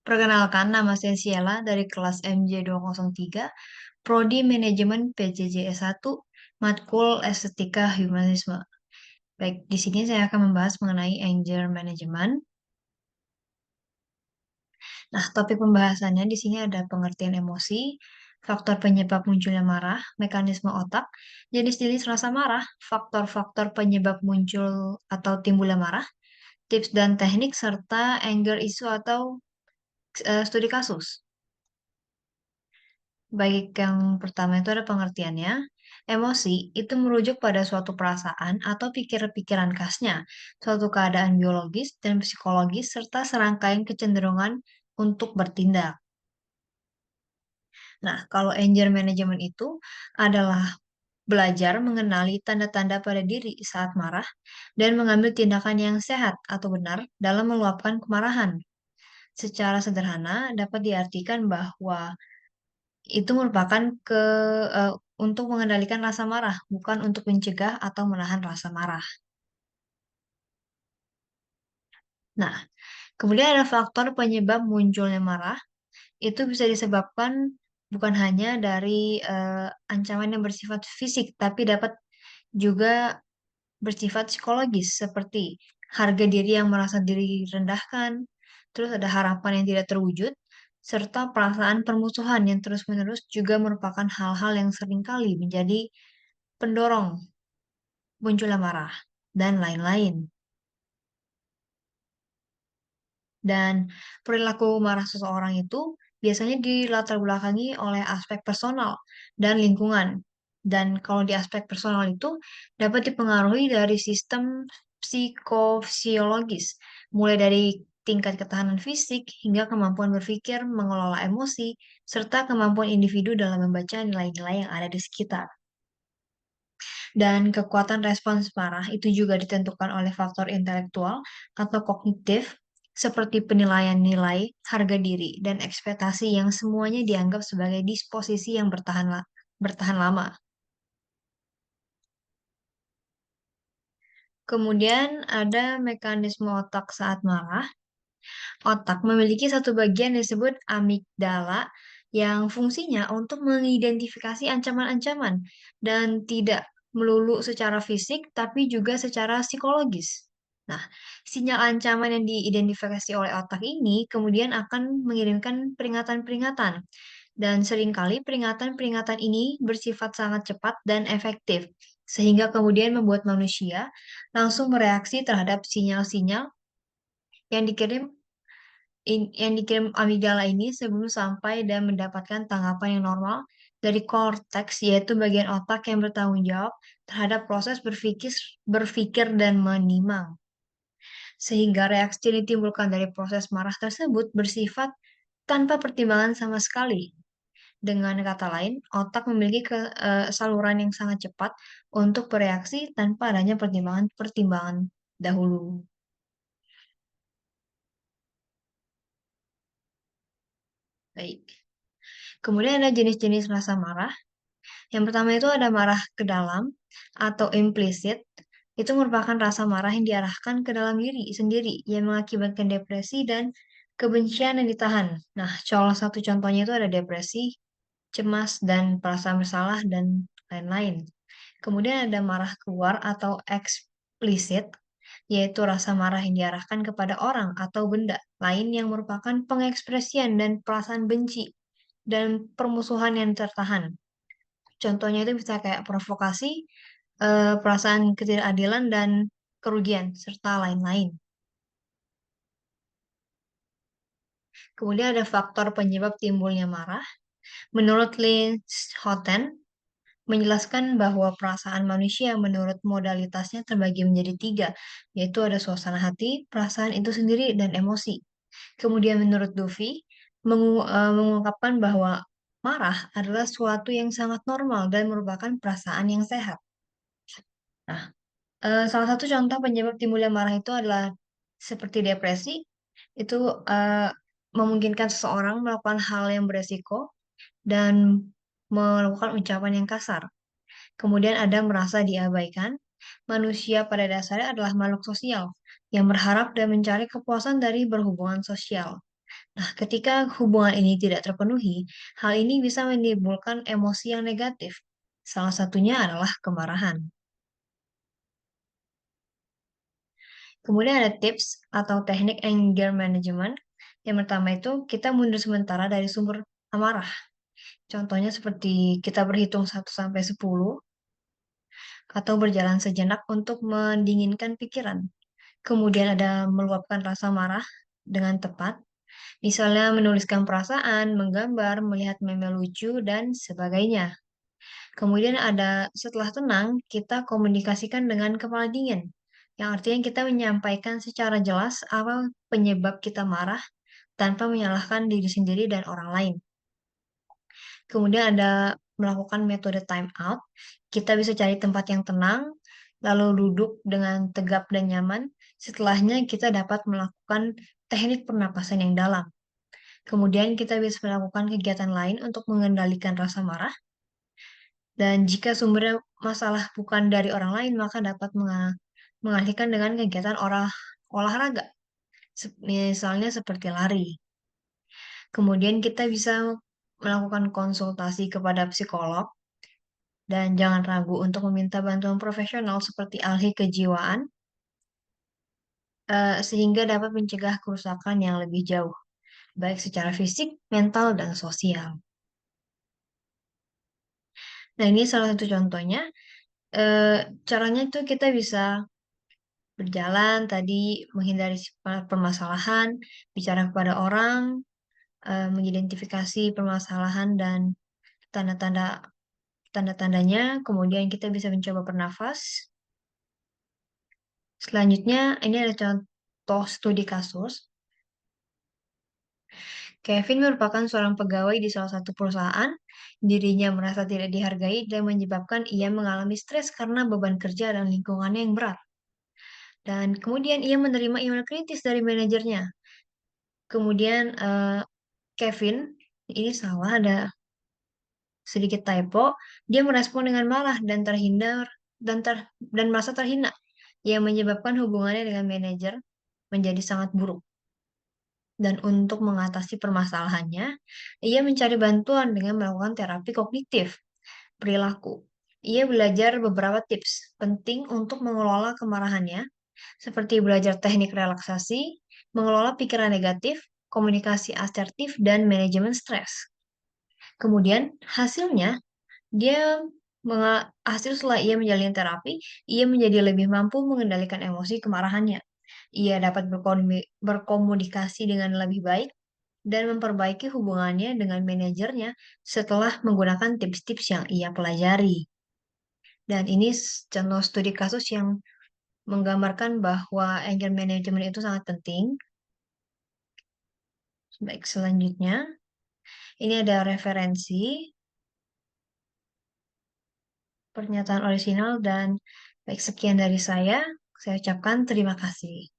Perkenalkan, nama saya Sheila dari kelas MJ203, Prodi Manajemen PJJ S1, Matkul Estetika Humanisme. Baik, di sini saya akan membahas mengenai anger management. Nah, topik pembahasannya di sini ada pengertian emosi, faktor penyebab munculnya marah, mekanisme otak, jenis-jenis rasa marah, faktor-faktor penyebab muncul atau timbulnya marah, tips dan teknik, serta anger issue atau studi kasus. Baik, yang pertama itu ada pengertiannya. Emosi itu merujuk pada suatu perasaan atau pikiran khasnya, suatu keadaan biologis dan psikologis, serta serangkaian kecenderungan untuk bertindak. Nah, kalau anger management itu adalah belajar mengenali tanda-tanda pada diri saat marah dan mengambil tindakan yang sehat atau benar dalam meluapkan kemarahan. Secara sederhana, dapat diartikan bahwa itu merupakan eee, untuk mengendalikan rasa marah, bukan untuk mencegah atau menahan rasa marah. Nah, kemudian ada faktor penyebab munculnya marah, itu bisa disebabkan bukan hanya dari, ancaman yang bersifat fisik, tapi dapat juga bersifat psikologis, seperti harga diri yang merasa diri direndahkan, terus ada harapan yang tidak terwujud, serta perasaan permusuhan yang terus-menerus juga merupakan hal-hal yang seringkali menjadi pendorong munculnya marah, dan lain-lain. Dan perilaku marah seseorang itu biasanya dilatar belakangi oleh aspek personal dan lingkungan. Dan kalau di aspek personal itu dapat dipengaruhi dari sistem psikofisiologis, mulai dari tingkat ketahanan fisik hingga kemampuan berpikir, mengelola emosi, serta kemampuan individu dalam membaca nilai-nilai yang ada di sekitar. Dan kekuatan respons marah itu juga ditentukan oleh faktor intelektual atau kognitif, seperti penilaian nilai, harga diri, dan ekspektasi yang semuanya dianggap sebagai disposisi yang bertahan lama. Kemudian ada mekanisme otak saat marah. Otak memiliki satu bagian disebut amigdala yang fungsinya untuk mengidentifikasi ancaman-ancaman dan tidak melulu secara fisik tapi juga secara psikologis. Nah, sinyal ancaman yang diidentifikasi oleh otak ini kemudian akan mengirimkan peringatan-peringatan. Dan seringkali peringatan-peringatan ini bersifat sangat cepat dan efektif, sehingga kemudian membuat manusia langsung bereaksi terhadap sinyal-sinyal yang dikirim amigdala ini sebelum sampai dan mendapatkan tanggapan yang normal dari korteks, yaitu bagian otak yang bertanggung jawab terhadap proses berpikir dan menimang. Sehingga reaksi yang ditimbulkan dari proses marah tersebut bersifat tanpa pertimbangan sama sekali. Dengan kata lain, otak memiliki saluran yang sangat cepat untuk bereaksi tanpa adanya pertimbangan-pertimbangan dahulu. Baik. Kemudian ada jenis-jenis rasa marah. Yang pertama itu ada marah ke dalam atau implisit. Itu merupakan rasa marah yang diarahkan ke dalam diri sendiri yang mengakibatkan depresi dan kebencian yang ditahan. Nah, salah satu contohnya itu ada depresi, cemas, dan perasaan bersalah, dan lain-lain. Kemudian ada marah keluar atau eksplisit, yaitu rasa marah yang diarahkan kepada orang atau benda lain yang merupakan pengekspresian dan perasaan benci dan permusuhan yang tertahan. Contohnya itu bisa kayak provokasi, perasaan ketidakadilan dan kerugian, serta lain-lain. Kemudian ada faktor penyebab timbulnya marah. Menurut Houghton, menjelaskan bahwa perasaan manusia menurut modalitasnya terbagi menjadi tiga, yaitu ada suasana hati, perasaan itu sendiri, dan emosi. Kemudian menurut Duffy, mengungkapkan bahwa marah adalah suatu yang sangat normal dan merupakan perasaan yang sehat. Nah, salah satu contoh penyebab timbulnya marah itu adalah seperti depresi, itu eh, memungkinkan seseorang melakukan hal yang beresiko dan melakukan ucapan yang kasar. Kemudian ada merasa diabaikan. Manusia pada dasarnya adalah makhluk sosial yang berharap dan mencari kepuasan dari berhubungan sosial. Nah, ketika hubungan ini tidak terpenuhi, hal ini bisa menimbulkan emosi yang negatif. Salah satunya adalah kemarahan. Kemudian ada tips atau teknik anger management. Yang pertama itu kita mundur sementara dari sumber amarah. Contohnya seperti kita berhitung 1 sampai 10 atau berjalan sejenak untuk mendinginkan pikiran. Kemudian ada meluapkan rasa marah dengan tepat. Misalnya menuliskan perasaan, menggambar, melihat meme lucu, dan sebagainya. Kemudian ada setelah tenang, kita komunikasikan dengan kepala dingin. Yang artinya kita menyampaikan secara jelas apa penyebab kita marah tanpa menyalahkan diri sendiri dan orang lain. Kemudian ada melakukan metode time out. Kita bisa cari tempat yang tenang, lalu duduk dengan tegap dan nyaman. Setelahnya kita dapat melakukan teknik pernapasan yang dalam. Kemudian kita bisa melakukan kegiatan lain untuk mengendalikan rasa marah. Dan jika sumbernya masalah bukan dari orang lain, maka dapat mengalihkan dengan kegiatan olahraga. Misalnya seperti lari. Kemudian kita bisa melakukan konsultasi kepada psikolog dan jangan ragu untuk meminta bantuan profesional seperti ahli kejiwaan sehingga dapat mencegah kerusakan yang lebih jauh, baik secara fisik, mental, dan sosial. Nah, ini salah satu contohnya. Eh, Caranya itu kita bisa berjalan tadi, menghindari permasalahan, bicara kepada orang, mengidentifikasi permasalahan dan tanda-tanda tanda-tandanya, kemudian kita bisa mencoba bernafas. Selanjutnya, ini ada contoh studi kasus. Kevin merupakan seorang pegawai di salah satu perusahaan. Dirinya merasa tidak dihargai dan menyebabkan ia mengalami stres karena beban kerja dan lingkungannya yang berat. Dan kemudian ia menerima email kritis dari manajernya. Kemudian Kevin, ini salah, ada sedikit typo, dia merespon dengan marah dan terhindar dan merasa terhina, yang menyebabkan hubungannya dengan manajer menjadi sangat buruk. Dan untuk mengatasi permasalahannya, ia mencari bantuan dengan melakukan terapi kognitif perilaku. Ia belajar beberapa tips penting untuk mengelola kemarahannya, seperti belajar teknik relaksasi, mengelola pikiran negatif, komunikasi asertif, dan manajemen stres. Kemudian hasilnya, dia hasil setelah ia menjalani terapi, ia menjadi lebih mampu mengendalikan emosi kemarahannya. Ia dapat berkomunikasi dengan lebih baik dan memperbaiki hubungannya dengan manajernya setelah menggunakan tips-tips yang ia pelajari. Dan ini contoh studi kasus yang menggambarkan bahwa anger management itu sangat penting. Baik, selanjutnya, ini ada referensi pernyataan orisinal dan baik sekian dari saya ucapkan terima kasih.